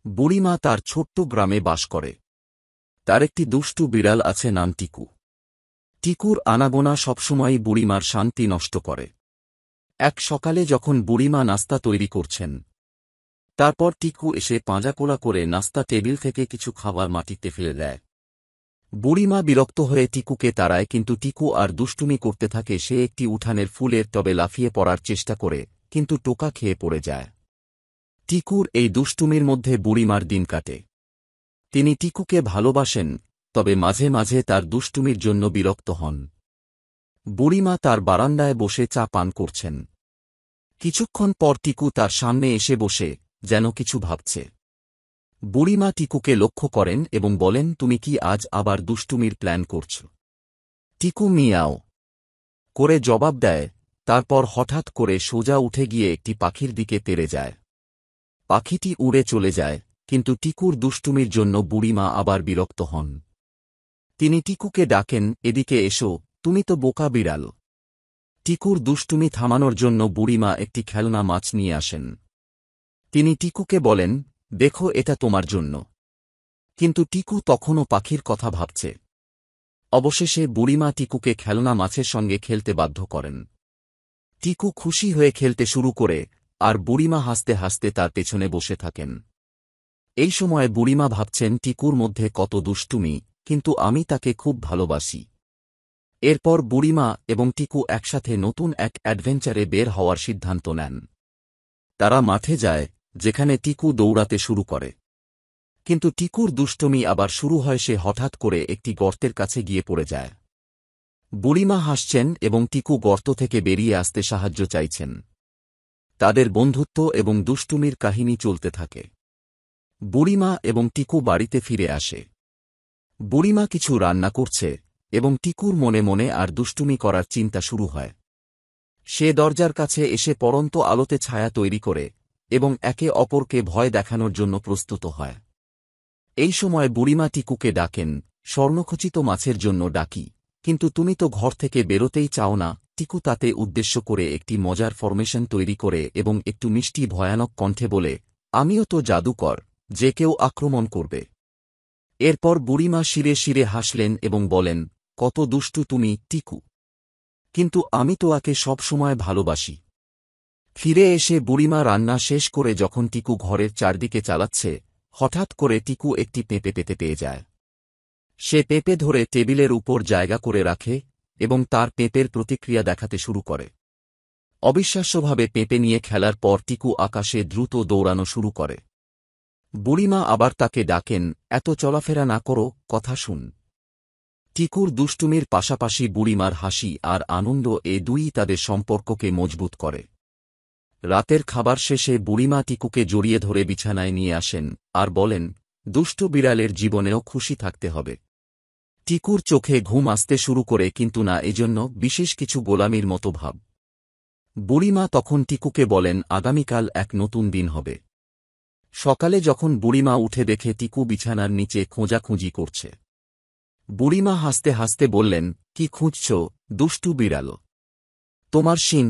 বুড়িমা তার ছোট্ট গ্রামে বাস করে। তার একটি দুষ্টু বিড়াল আছে, নাম টিকু। টিকুর আনাগোনা সবসময়ই বুড়িমার শান্তি নষ্ট করে। এক সকালে যখন বুড়িমা নাস্তা তৈরি করছেন, তারপর টিকু এসে পাঁজাকোলা করে নাস্তা টেবিল থেকে কিছু খাবার মাটিতে ফেলে দেয়। বুড়িমা বিরক্ত হয়ে টিকুকে তাড়ায়, কিন্তু টিকু আর দুষ্টুমি করতে থাকে। সে একটি উঠানের ফুলের টবে লাফিয়ে পড়ার চেষ্টা করে, কিন্তু টোকা খেয়ে পড়ে যায়। টিকুর এই দুষ্টুমির মধ্যে বুড়িমার দিন কাটে। তিনি টিকুকে ভালোবাসেন, তবে মাঝে মাঝে তার দুষ্টুমির জন্য বিরক্ত হন। বুড়িমা তার বারান্দায় বসে চা পান করছেন। কিছুক্ষণ পর টিকু তার সামনে এসে বসে, যেন কিছু ভাবছে। বুড়িমা টিকুকে লক্ষ্য করেন এবং বলেন, তুমি কি আজ আবার দুষ্টুমির প্ল্যান করছ? টিকু মিয়াও করে জবাব দেয়, তারপর হঠাৎ করে সোজা উঠে গিয়ে একটি পাখির দিকে তেড়ে যায়। পাখিটি উড়ে চলে যায়, কিন্তু টিকুর দুষ্টুমির জন্য বুড়িমা আবার বিরক্ত হন। তিনি টিকুকে ডাকেন, এদিকে এসো, তুমি তো বোকা বিড়াল। টিকুর দুষ্টুমি থামানোর জন্য বুড়িমা একটি খেলনা মাছ নিয়ে আসেন। তিনি টিকুকে বলেন, দেখো, এটা তোমার জন্য। কিন্তু টিকু তখনও পাখির কথা ভাবছে। অবশেষে বুড়িমা টিকুকে খেলনা মাছের সঙ্গে খেলতে বাধ্য করেন। টিকু খুশি হয়ে খেলতে শুরু করে, আর বুড়িমা হাসতে হাসতে তার পেছনে বসে থাকেন। এই সময় বুড়িমা ভাবছেন, টিকুর মধ্যে কত দুষ্টুমি, কিন্তু আমি তাকে খুব ভালোবাসি। এরপর বুড়িমা এবং টিকু একসাথে নতুন এক অ্যাডভেঞ্চারে বের হওয়ার সিদ্ধান্ত নেন। তারা মাঠে যায়, যেখানে টিকু দৌড়াতে শুরু করে। কিন্তু টিকুর দুষ্টুমি আবার শুরু হয়। সে হঠাৎ করে একটি গর্তের কাছে গিয়ে পড়ে যায়। বুড়িমা হাসছেন এবং টিকু গর্ত থেকে বেরিয়ে আসতে সাহায্য চাইছেন। তাদের বন্ধুত্ব এবং দুষ্টুমির কাহিনী চলতে থাকে। বুড়িমা এবং টিকু বাড়িতে ফিরে আসে। বুড়িমা কিছু রান্না করছে, এবং টিকুর মনে মনে আর দুষ্টুমি করার চিন্তা শুরু হয়। সে দরজার কাছে এসে পড়ন্ত আলোতে ছায়া তৈরি করে, এবং একে অপরকে ভয় দেখানোর জন্য প্রস্তুত হয়। এই সময় বুড়িমা টিকুকে ডাকেন, স্বর্ণখচিত মাছের জন্য ডাকি, কিন্তু তুমি তো ঘর থেকে বেরোতেই চাও না। টিকু তাতে উদ্দেশ্য করে একটি মজার ফরমেশন তৈরি করে এবং একটু মিষ্টি ভয়ানক কণ্ঠে বলে, আমিও তো জাদুকর, যে কেউ আক্রমণ করবে। এরপর বুড়িমা শিরে শিরে হাসলেন এবং বলেন, কত দুষ্টু তুমি, টিকু। কিন্তু আমি তো ওকে সবসময় ভালোবাসি। ফিরে এসে বুড়িমা রান্না শেষ করে যখন টিকু ঘরের চারদিকে চালাচ্ছে, হঠাৎ করে টিকু একটি পেঁপে পেয়ে যায়। সে পেঁপে ধরে টেবিলের উপর জায়গা করে রাখে এবং তার পেঁপের প্রতিক্রিয়া দেখাতে শুরু করে। অবিশ্বাস্যভাবে পেঁপে নিয়ে খেলার পর টিকু আকাশে দ্রুত দৌড়ানো শুরু করে। বুড়িমা আবার তাকে ডাকেন, এত চলাফেরা না করো, কথা শুন। টিকুর দুষ্টুমির পাশাপাশি বুড়িমার হাসি আর আনন্দ, এ দুইই তাদের সম্পর্ককে মজবুত করে। রাতের খাবার শেষে বুড়িমা টিকুকে জড়িয়ে ধরে বিছানায় নিয়ে আসেন আর বলেন, দুষ্ট বিড়ালের জীবনেও খুশি থাকতে হবে। টিকুর চোখে ঘুম আসতে শুরু করে, কিন্তু না এজন্য বিশেষ কিছু গোলামির মতো ভাব। বুড়িমা তখন টিকুকে বলেন, আগামীকাল এক নতুন দিন হবে। সকালে যখন বুড়িমা উঠে দেখে টিকু বিছানার নিচে খোঁজাখুঁজি করছে। বুড়িমা হাসতে হাসতে বললেন, কি খুঁজছ, দুষ্টু বিড়াল? তোমার শিং।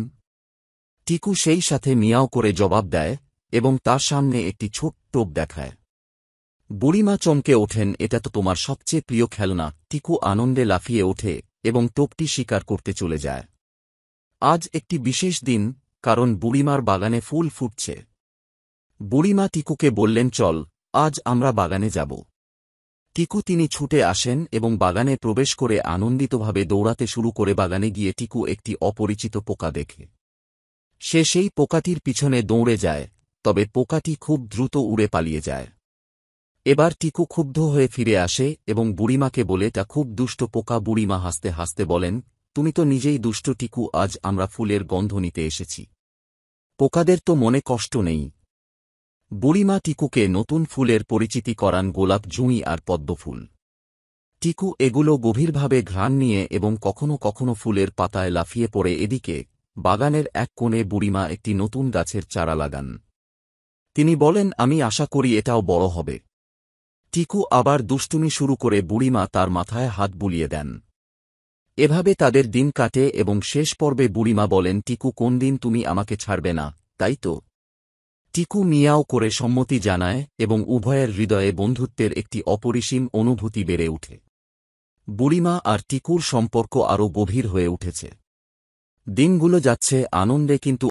টিকু সেই সাথে মিয়াও করে জবাব দেয় এবং তার সামনে একটি ছোট টোপ দেখায়। বুড়িমা চমকে ওঠেন, এটা তো তোমার সবচেয়ে প্রিয় খেলনা। টিকু আনন্দে লাফিয়ে ওঠে এবং টোপটি শিকার করতে চলে যায়। আজ একটি বিশেষ দিন, কারণ বুড়িমার বাগানে ফুল ফুটছে। বুড়িমা টিকুকে বললেন, চল, আজ আমরা বাগানে যাব। টিকু তিনি ছুটে আসেন এবং বাগানে প্রবেশ করে আনন্দিতভাবে দৌড়াতে শুরু করে। বাগানে গিয়ে টিকু একটি অপরিচিত পোকা দেখে। সে সেই পোকাটির পিছনে দৌড়ে যায়, তবে পোকাটি খুব দ্রুত উড়ে পালিয়ে যায়। এবার টিকু ক্ষুব্ধ হয়ে ফিরে আসে এবং বুড়িমাকে বলে, তা খুব দুষ্ট পোকা। বুড়িমা হাসতে হাসতে বলেন, তুমি তো নিজেই দুষ্ট টিকু, আজ আমরা ফুলের গন্ধ নিতে এসেছি। পোকাদের তো মনে কষ্ট নেই। বুড়িমা টিকুকে নতুন ফুলের পরিচিতি করান, গোলাপ, জুঁই আর পদ্মফুল। টিকু এগুলো গভীরভাবে ঘ্রাণ নিয়ে এবং কখনো কখনো ফুলের পাতায় লাফিয়ে পড়ে। এদিকে বাগানের এক কোণে বুড়িমা একটি নতুন গাছের চারা লাগান। তিনি বলেন, আমি আশা করি এটাও বড় হবে। টিকু আবার দুষ্টুমি শুরু করে। বুড়িমা তার মাথায় হাত বুলিয়ে দেন। এভাবে তাদের দিন কাটে এবং শেষ পর্বে বুড়িমা বলেন, টিকু, কোন দিন তুমি আমাকে ছাড়বে না, তাই তো? টিকু মিয়াও করে সম্মতি জানায় এবং উভয়ের হৃদয়ে বন্ধুত্বের একটি অপরিসীম অনুভূতি বেড়ে ওঠে। বুড়িমা আর টিকুর সম্পর্ক আরও গভীর হয়ে উঠেছে। দিনগুলো যাচ্ছে আনন্দে, কিন্তু